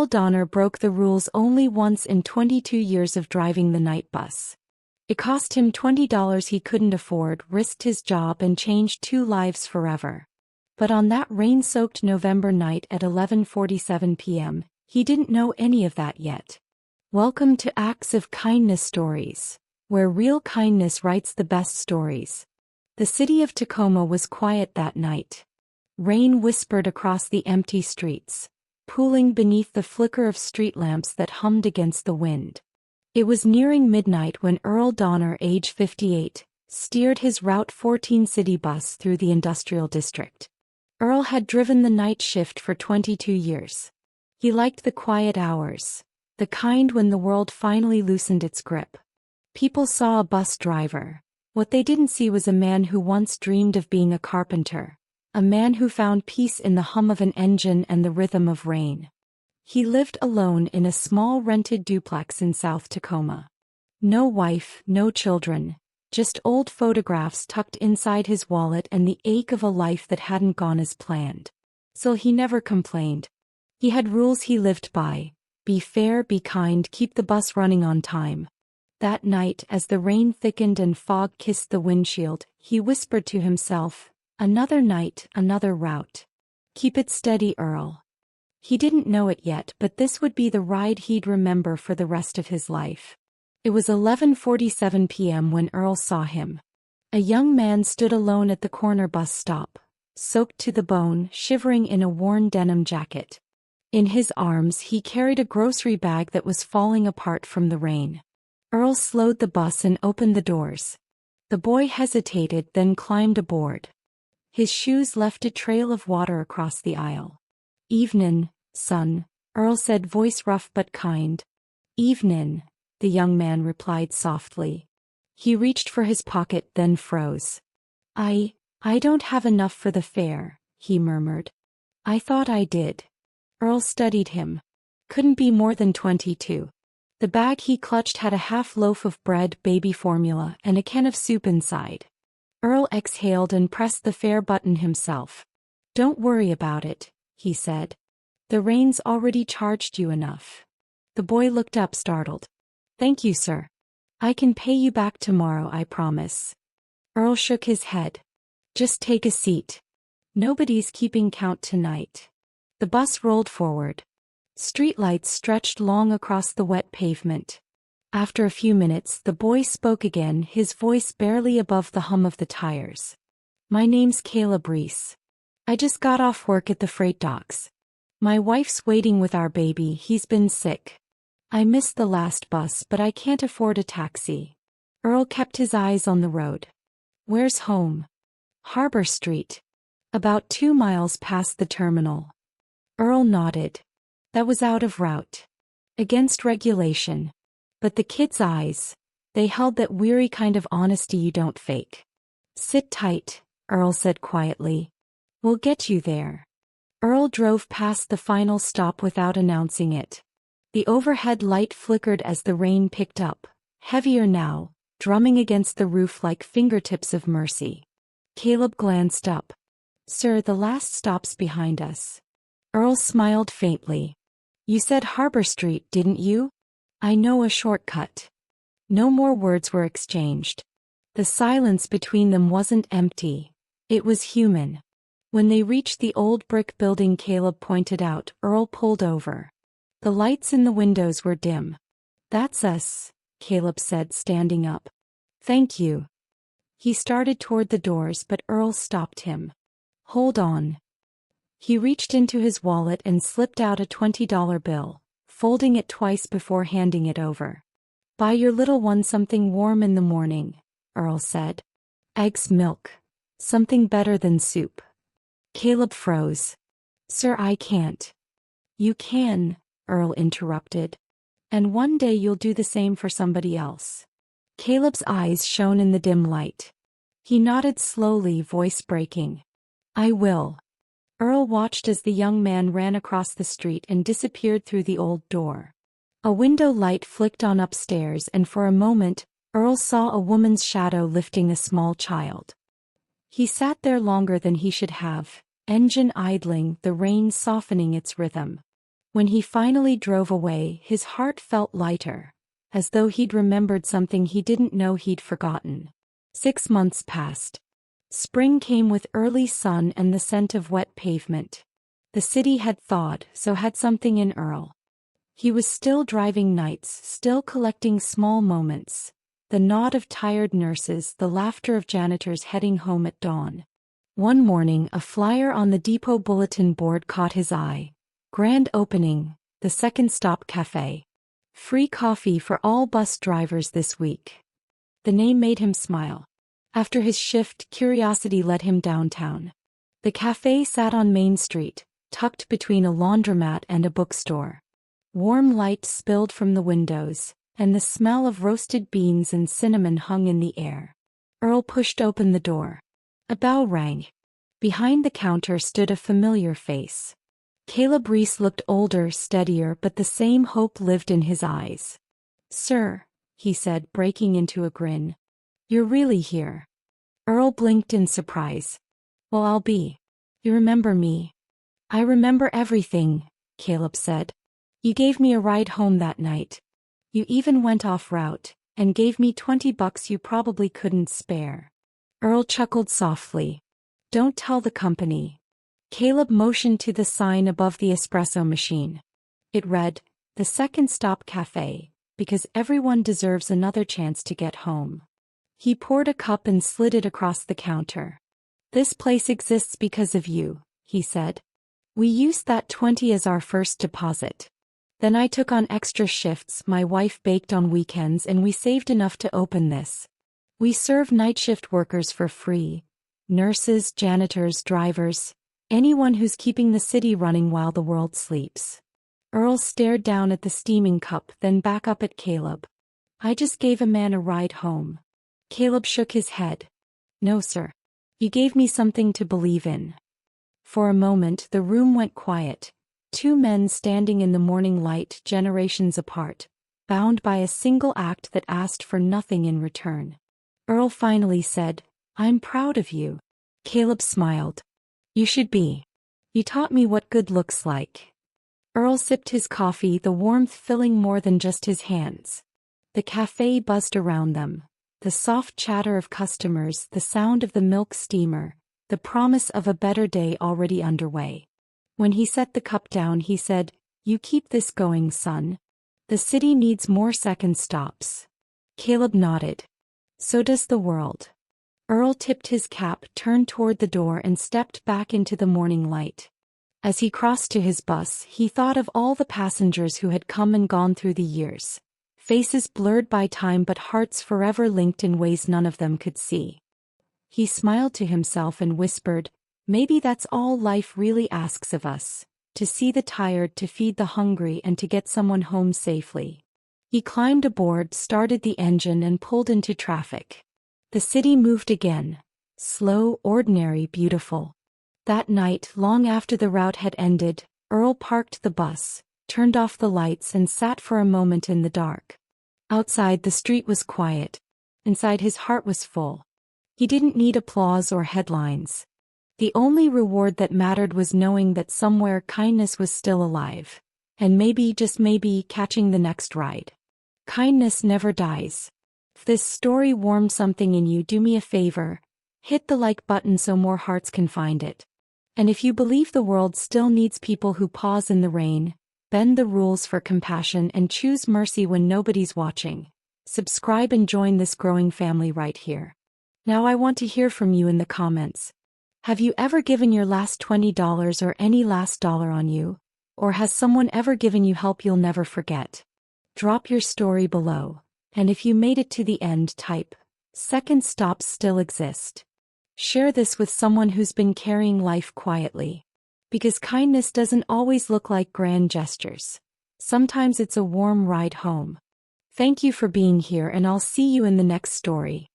Earl Donner broke the rules only once in 22 years of driving the night bus. It cost him $20 he couldn't afford, risked his job, and changed 2 lives forever. But on that rain-soaked November night at 11:47 p.m., he didn't know any of that yet. Welcome to Acts of Kindness Stories, where real kindness writes the best stories. The city of Tacoma was quiet that night. Rain whispered across the empty streets, pooling beneath the flicker of street lamps that hummed against the wind. It was nearing midnight when Earl Donner, age 58, steered his Route 14 city bus through the industrial district. Earl had driven the night shift for 22 years. He liked the quiet hours, the kind when the world finally loosened its grip. People saw a bus driver. What they didn't see was a man who once dreamed of being a carpenter, a man who found peace in the hum of an engine and the rhythm of rain. He lived alone in a small rented duplex in South Tacoma. No wife, no children, just old photographs tucked inside his wallet and the ache of a life that hadn't gone as planned. So he never complained. He had rules he lived by: be fair, be kind, keep the bus running on time. That night, as the rain thickened and fog kissed the windshield, he whispered to himself, "Another night, another route. Keep it steady, Earl." He didn't know it yet, but this would be the ride he'd remember for the rest of his life. It was 11:47 p.m. when Earl saw him. A young man stood alone at the corner bus stop, soaked to the bone, shivering in a worn denim jacket. In his arms he carried a grocery bag that was falling apart from the rain. Earl slowed the bus and opened the doors. The boy hesitated, then climbed aboard. His shoes left a trail of water across the aisle. "Evenin', son," Earl said, voice rough but kind. "Evenin'," the young man replied softly. He reached for his pocket, then froze. I don't have enough for the fare," he murmured. "I thought I did." Earl studied him. Couldn't be more than 22. The bag he clutched had a half loaf of bread, baby formula, and a can of soup inside. Earl exhaled and pressed the fare button himself. "Don't worry about it," he said. "The rain's already charged you enough." The boy looked up, startled. "Thank you, sir. I can pay you back tomorrow, I promise." Earl shook his head. "Just take a seat. Nobody's keeping count tonight." The bus rolled forward. Streetlights stretched long across the wet pavement. After a few minutes, the boy spoke again, his voice barely above the hum of the tires. "My name's Caleb Reese. I just got off work at the freight docks. My wife's waiting with our baby, he's been sick. I missed the last bus, but I can't afford a taxi." Earl kept his eyes on the road. "Where's home?" "Harbor Street. About 2 miles past the terminal." Earl nodded. That was out of route. Against regulation. But the kid's eyes, they held that weary kind of honesty you don't fake. "Sit tight," Earl said quietly. "We'll get you there." Earl drove past the final stop without announcing it. The overhead light flickered as the rain picked up, heavier now, drumming against the roof like fingertips of mercy. Caleb glanced up. "Sir, the last stop's behind us." Earl smiled faintly. "You said Harbor Street, didn't you? I know a shortcut." No more words were exchanged. The silence between them wasn't empty. It was human. When they reached the old brick building Caleb pointed out, Earl pulled over. The lights in the windows were dim. "That's us," Caleb said, standing up. "Thank you." He started toward the doors, but Earl stopped him. "Hold on." He reached into his wallet and slipped out a $20 bill, folding it twice before handing it over. "Buy your little one something warm in the morning," Earl said. "Eggs, milk. Something better than soup." Caleb froze. "Sir, I can't." "You can," Earl interrupted. "And one day you'll do the same for somebody else." Caleb's eyes shone in the dim light. He nodded slowly, voice breaking. "I will." Earl watched as the young man ran across the street and disappeared through the old door. A window light flicked on upstairs, and for a moment, Earl saw a woman's shadow lifting a small child. He sat there longer than he should have, engine idling, the rain softening its rhythm. When he finally drove away, his heart felt lighter, as though he'd remembered something he didn't know he'd forgotten. 6 months passed. Spring came with early sun and the scent of wet pavement. The city had thawed, so had something in Earl. He was still driving nights, still collecting small moments, the nod of tired nurses, the laughter of janitors heading home at dawn. One morning, a flyer on the depot bulletin board caught his eye. Grand opening, the Second Stop Cafe. Free coffee for all bus drivers this week. The name made him smile. After his shift, curiosity led him downtown. The cafe sat on Main Street, tucked between a laundromat and a bookstore. Warm light spilled from the windows, and the smell of roasted beans and cinnamon hung in the air. Earl pushed open the door. A bell rang. Behind the counter stood a familiar face. Caleb Reese looked older, steadier, but the same hope lived in his eyes. "Sir," he said, breaking into a grin. "You're really here." Earl blinked in surprise. "Well, I'll be. You remember me?" "I remember everything," Caleb said. "You gave me a ride home that night. You even went off route, and gave me $20 you probably couldn't spare." Earl chuckled softly. "Don't tell the company." Caleb motioned to the sign above the espresso machine. It read, "The Second Stop Cafe, because everyone deserves another chance to get home." He poured a cup and slid it across the counter. "This place exists because of you," he said. "We used that 20 as our first deposit. Then I took on extra shifts, my wife baked on weekends, and we saved enough to open this. We serve night shift workers for free. Nurses, janitors, drivers. Anyone who's keeping the city running while the world sleeps." Earl stared down at the steaming cup, then back up at Caleb. "I just gave a man a ride home." Caleb shook his head. "No, sir. You gave me something to believe in." For a moment the room went quiet. Two men standing in the morning light, generations apart, bound by a single act that asked for nothing in return. Earl finally said, "I'm proud of you." Caleb smiled. "You should be. You taught me what good looks like." Earl sipped his coffee, the warmth filling more than just his hands. The cafe buzzed around them. The soft chatter of customers, the sound of the milk steamer, the promise of a better day already underway. When he set the cup down, he said, "You keep this going, son. The city needs more second stops." Caleb nodded. "So does the world." Earl tipped his cap, turned toward the door, and stepped back into the morning light. As he crossed to his bus, he thought of all the passengers who had come and gone through the years. Faces blurred by time but hearts forever linked in ways none of them could see. He smiled to himself and whispered, "Maybe that's all life really asks of us, to see the tired, to feed the hungry, and to get someone home safely." He climbed aboard, started the engine, and pulled into traffic. The city moved again. Slow, ordinary, beautiful. That night, long after the route had ended, Earl parked the bus, turned off the lights, and sat for a moment in the dark. Outside, the street was quiet. Inside, his heart was full. He didn't need applause or headlines. The only reward that mattered was knowing that somewhere kindness was still alive. And maybe, just maybe, catching the next ride. Kindness never dies. If this story warmed something in you, do me a favor. Hit the like button so more hearts can find it. And if you believe the world still needs people who pause in the rain, bend the rules for compassion, and choose mercy when nobody's watching, subscribe and join this growing family right here. Now I want to hear from you in the comments. Have you ever given your last $20 or any last dollar on you? Or has someone ever given you help you'll never forget? Drop your story below. And if you made it to the end, type, "Second stops still exist." Share this with someone who's been carrying life quietly. Because kindness doesn't always look like grand gestures. Sometimes it's a warm ride home. Thank you for being here, and I'll see you in the next story.